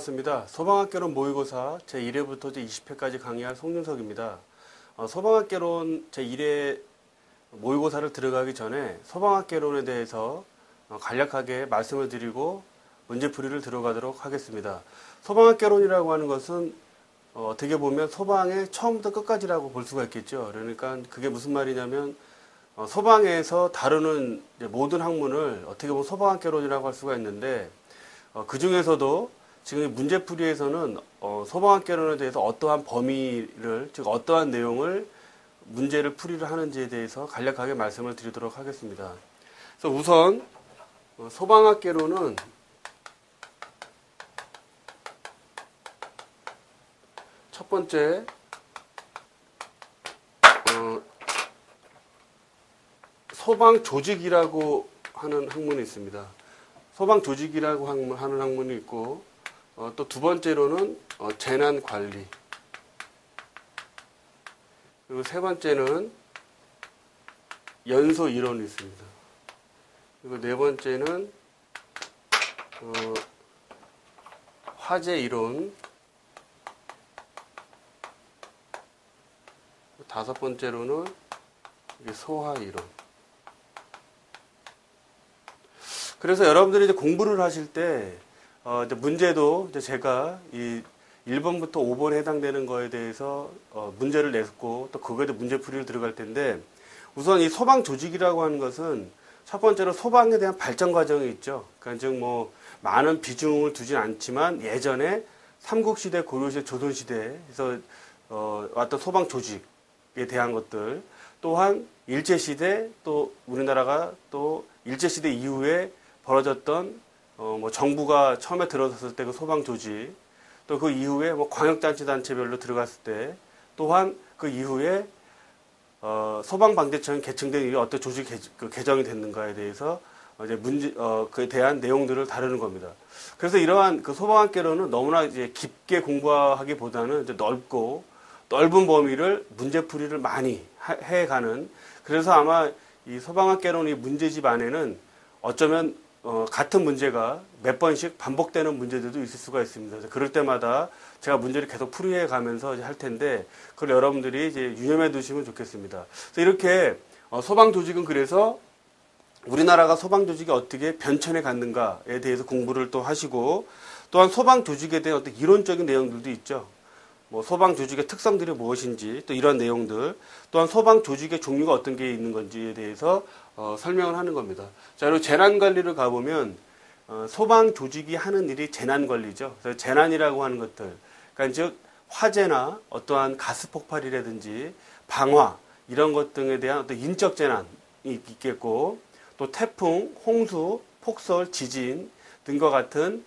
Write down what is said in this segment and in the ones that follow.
반갑습니다. 소방학개론 모의고사 제1회부터 제20회까지 강의할 송윤석입니다. 소방학개론 제1회 모의고사를 들어가기 전에 소방학개론에 대해서 간략하게 말씀을 드리고 문제풀이를 들어가도록 하겠습니다. 소방학개론이라고 하는 것은 어떻게 보면 소방의 처음부터 끝까지라고 볼 수가 있겠죠. 그러니까 그게 무슨 말이냐면 소방에서 다루는 모든 학문을 어떻게 보면 소방학개론이라고 할 수가 있는데 그 중에서도 지금 문제풀이에서는 소방학개론에 대해서 어떠한 범위를, 즉 어떠한 내용을 문제를 풀이를 하는지에 대해서 간략하게 말씀을 드리도록 하겠습니다. 그래서 우선 소방학개론은 첫 번째 소방조직이라고 하는 학문이 있습니다. 소방조직이라고 하는 학문이 있고 또 두 번째로는 재난관리, 그리고 세 번째는 연소이론이 있습니다. 그리고 네 번째는 화재이론, 다섯 번째로는 소화이론. 그래서 여러분들이 이제 공부를 하실 때 이제 문제도 이제 제가 이 1번부터 5번에 해당되는 거에 대해서 문제를 냈고 또 그거에 대해 문제풀이를 들어갈 텐데, 우선 이 소방 조직이라고 하는 것은 첫 번째로 소방에 대한 발전 과정이 있죠. 그러니까 즉 뭐 많은 비중을 두진 않지만 예전에 삼국시대, 고려시대, 조선시대에서 왔던 소방 조직에 대한 것들, 또한 일제시대, 또 우리나라가 또 일제시대 이후에 벌어졌던 뭐 정부가 처음에 들어섰을 때 그 소방 조직, 또 그 이후에 뭐 광역단체별로 들어갔을 때, 또한 그 이후에 소방방재청이 개청된 이후에 어떤 조직 개정이 됐는가에 대해서 이제 그에 대한 내용들을 다루는 겁니다. 그래서 이러한 그 소방학개론은 너무나 이제 깊게 공부하기보다는 이제 넓은 범위를 문제풀이를 많이 해가는, 그래서 아마 이 소방학개론의 문제집 안에는 어쩌면 같은 문제가 몇 번씩 반복되는 문제들도 있을 수가 있습니다. 그럴 때마다 제가 문제를 계속 풀이해 가면서 할 텐데, 그걸 여러분들이 이제 유념해 두시면 좋겠습니다. 그래서 이렇게 소방조직은, 그래서 우리나라가 소방조직이 어떻게 변천해 갔는가에 대해서 공부를 또 하시고, 또한 소방조직에 대한 어떤 이론적인 내용들도 있죠. 뭐 소방조직의 특성들이 무엇인지, 또 이런 내용들, 또한 소방조직의 종류가 어떤 게 있는 건지에 대해서 설명을 하는 겁니다. 자, 그리고 재난관리를 가보면 소방조직이 하는 일이 재난관리죠. 그래서 재난이라고 하는 것들, 그러니까 즉 화재나 어떠한 가스폭발이라든지 방화, 이런 것 등에 대한 어떤 인적 재난이 있겠고, 또 태풍, 홍수, 폭설, 지진 등과 같은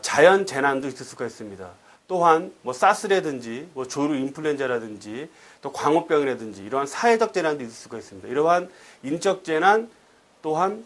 자연 재난도 있을 수가 있습니다. 또한 뭐 사스라든지 뭐 조류 인플루엔자라든지 또 광우병이라든지 이러한 사회적 재난도 있을 수가 있습니다. 이러한 인적 재난, 또한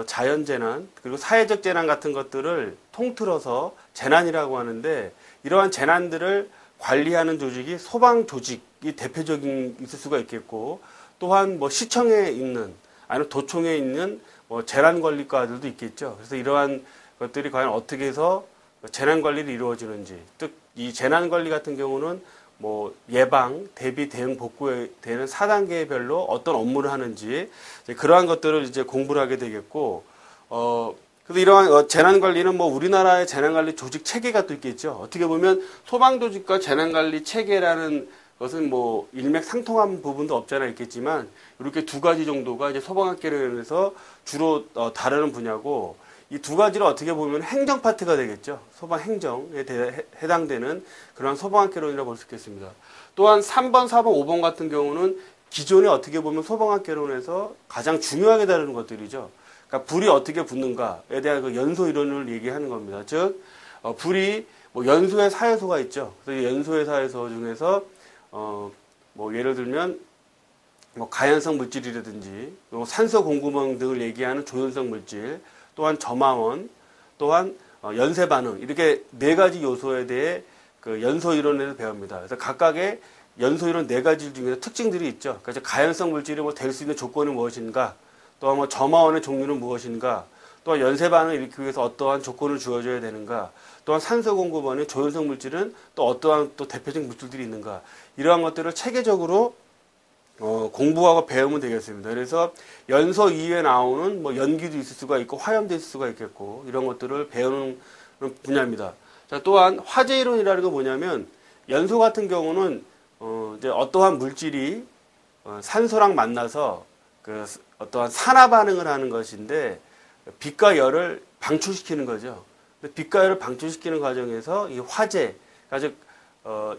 자연 재난, 그리고 사회적 재난 같은 것들을 통틀어서 재난이라고 하는데, 이러한 재난들을 관리하는 조직이 소방 조직이 대표적인 있을 수가 있겠고, 또한 뭐 시청에 있는, 아니면 도청에 있는 뭐 재난관리과들도 있겠죠. 그래서 이러한 것들이 과연 어떻게 해서 재난관리를 이루어지는지, 즉 이 재난관리 같은 경우는 뭐 예방, 대비, 대응, 복구에 되는 4단계별로 어떤 업무를 하는지, 그러한 것들을 이제 공부를 하게 되겠고, 그래서 이러한 재난관리는 뭐 우리나라의 재난관리 조직 체계가 또 있겠죠. 어떻게 보면 소방조직과 재난관리 체계라는 것은 뭐 일맥상통한 부분도 없잖아 있겠지만, 이렇게 두 가지 정도가 이제 소방학개론에서 주로 다루는 분야고, 이 두 가지를 어떻게 보면 행정 파트가 되겠죠. 소방 행정에 해당되는 그런 소방학개론이라고 볼 수 있겠습니다. 또한 3번, 4번, 5번 같은 경우는 기존에 어떻게 보면 소방학개론에서 가장 중요하게 다루는 것들이죠. 그러니까 불이 어떻게 붙는가에 대한 그 연소 이론을 얘기하는 겁니다. 즉 불이 뭐 연소의 사요소가 있죠. 그래서 연소의 사요소 중에서 뭐 예를 들면 뭐 가연성 물질이라든지 뭐 산소 공급망 등을 얘기하는 조연성 물질, 또한 점화원, 또한 연쇄 반응, 이렇게 네 가지 요소에 대해 그 연소 이론에서 배웁니다. 그래서 각각의 연소 이론 네 가지 중에서 특징들이 있죠. 그래서 가연성 물질이 뭐 될 수 있는 조건이 무엇인가, 또한 뭐 점화원의 종류는 무엇인가, 또 연쇄 반응을 일으키기 위해서 어떠한 조건을 주어져야 되는가, 또한 산소 공급원의 조연성 물질은 또 어떠한 또 대표적인 물질들이 있는가, 이러한 것들을 체계적으로 공부하고 배우면 되겠습니다. 그래서 연소 이외에 나오는 뭐 연기도 있을 수가 있고 화염도 있을 수가 있겠고, 이런 것들을 배우는 분야입니다. 자, 또한 화재 이론이라는 건 뭐냐면, 연소 같은 경우는 이제 어떠한 물질이 산소랑 만나서 그 어떠한 산화 반응을 하는 것인데, 빛과 열을 방출시키는 거죠. 빛과 열을 방출시키는 과정에서 이 화재가 즉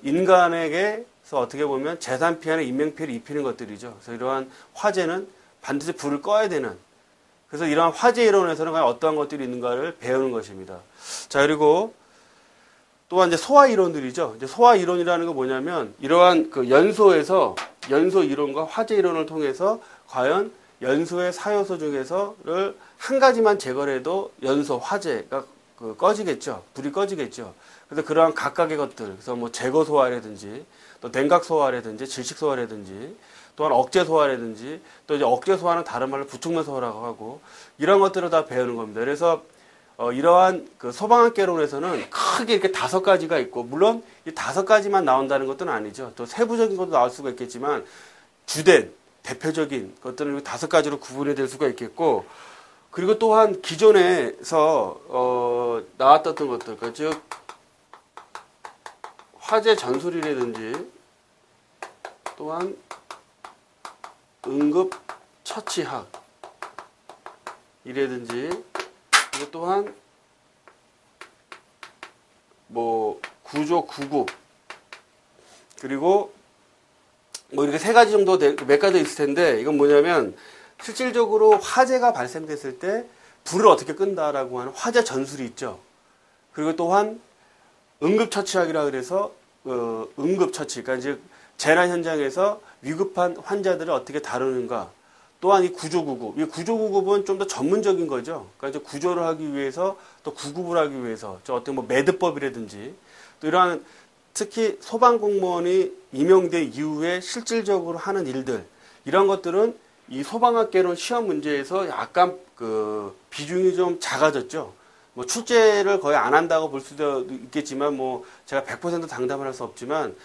인간에게서 어떻게 보면 재산 피해나 인명 피해를 입히는 것들이죠. 그래서 이러한 화재는 반드시 불을 꺼야 되는, 그래서 이러한 화재 이론에서는 과연 어떠한 것들이 있는가를 배우는 것입니다. 자, 그리고 또한 이제 소화 이론들이죠. 이제 소화 이론이라는 건 뭐냐면, 이러한 그 연소에서 연소 이론과 화재 이론을 통해서 과연 연소의 사요소 중에서를 한 가지만 제거를 해도 연소 화재가 꺼지겠죠. 불이 꺼지겠죠. 그래서 그러한 각각의 것들, 그래서 뭐 제거 소화라든지, 또 냉각 소화라든지, 질식 소화라든지, 또한 억제 소화라든지, 또 이제 억제 소화는 다른 말로 부촉면 소화라고 하고, 이런 것들을 다 배우는 겁니다. 그래서 이러한 그 소방학개론에서는 크게 이렇게 5가지가 있고, 물론 이 5가지만 나온다는 것은 아니죠. 또 세부적인 것도 나올 수가 있겠지만, 주된 대표적인 것들은 5가지로 구분이 될 수가 있겠고, 그리고 또한 기존에서 나왔던 것들, 그러니까 즉 화재 전술이라든지, 또한 응급 처치학 이라든지, 그리고 또한 뭐 구조 구급, 그리고 뭐 이렇게 3가지 정도 몇 가지 있을 텐데, 이건 뭐냐면 실질적으로 화재가 발생됐을 때 불을 어떻게 끈다라고 하는 화재 전술이 있죠. 그리고 또한 응급처치학이라 그래서 응급처치, 그러니까 즉 재난 현장에서 위급한 환자들을 어떻게 다루는가. 또한 이 구조구급, 이 구조구급은 좀 더 전문적인 거죠. 그러니까 이제 구조를 하기 위해서 또 구급을 하기 위해서 어떤 뭐 매듭법이라든지, 또 이러한 특히 소방공무원이 임용된 이후에 실질적으로 하는 일들, 이런 것들은 이 소방학개론 시험 문제에서 약간 그 비중이 좀 작아졌죠. 뭐 출제를 거의 안 한다고 볼 수도 있겠지만, 뭐 제가 100% 장담을 할 수 없지만,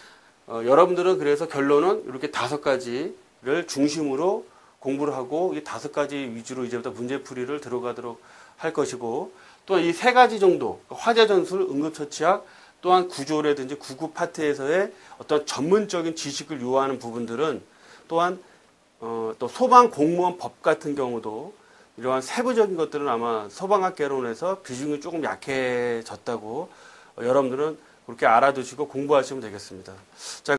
여러분들은 그래서 결론은 이렇게 5가지를 중심으로 공부를 하고, 이 5가지 위주로 이제부터 문제풀이를 들어가도록 할 것이고, 또 이 3가지 정도, 화재 전술, 응급처치학, 또한 구조라든지 구급 파트에서의 어떤 전문적인 지식을 요하는 부분들은, 또한 또 소방 공무원 법 같은 경우도 이러한 세부적인 것들은 아마 소방학개론에서 비중이 조금 약해졌다고 여러분들은 그렇게 알아두시고 공부하시면 되겠습니다. 자,